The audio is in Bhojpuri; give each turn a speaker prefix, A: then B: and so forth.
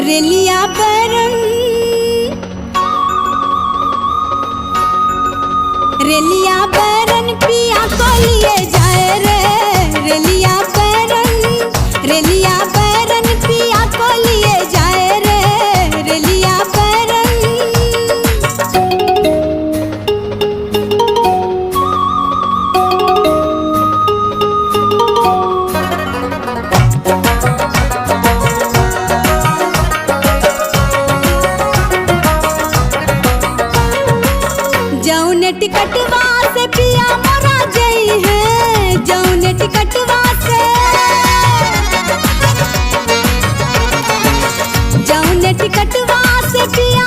A: रेलिया बैरन रेलिया बैरन पिया को लिए जाए रे। रेलिया बैरन पिया को लिए जाए रे। रेलिया बैरन जौने टिकटवा से पिया मोरा जई है। जौने टिकटवा से जौने टिकटवा से पिया